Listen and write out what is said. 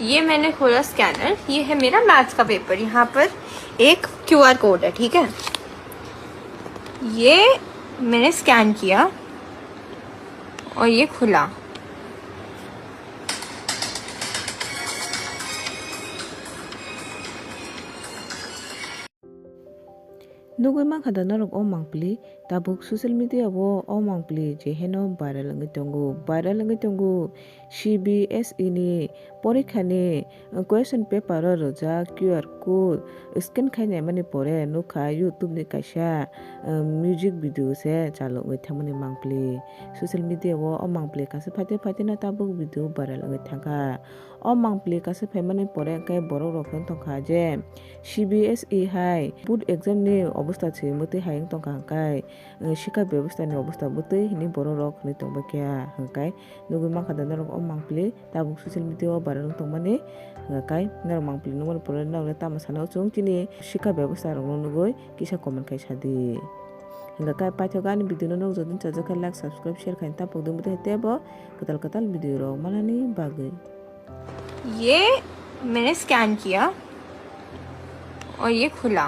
ये मैंने खोला स्कैनर, ये है मेरा मैथ्स का पेपर। यहाँ पर एक QR कोड है, ठीक है। ये मैंने स्कैन किया और ये खुला। Nugui kada narok o mangpli tabuk social media wo o mangpli je heno viral ngi tongo CBSE ni porikha ni question paper ro roja QR code scan khainai mani pore nukha YouTube ni kaisa music video se chalok ngi thamani mangpli social media wo o mangpli kase phate na tabuk video viral ngi thangka o mangpli kase phaimani pore kai borok rok tongkha je CBSE hai board exam ni অবস্থা ছে মতে হাইং তংকা হাঙ্কাই শিক্ষা ব্যবস্থানি অবস্থা বতে হিনি বড় rock নি তংবা কিয়া হাঙ্কাই নুগুই মাখাদা নরক অ মাংপ্লি তাবুক social media বারাং তংমানে হাঙ্কাই নরক মাংপ্লি নুমন পরে নাওলে তামাসানাও chung tini শিক্ষা ব্যবস্থা রং নুগুই কিসা কমেন্ট খাই সাদি হাঙ্কাই পাইথগানি ভিডিও নো জদিন চাজকা লাইক সাবস্ক্রাইব শেয়াर খাই তাপক দুমতে হেতেবো কতাল ভিডিও रो मानानी बागै। ये मैंने स्कैन किया और ये खुला।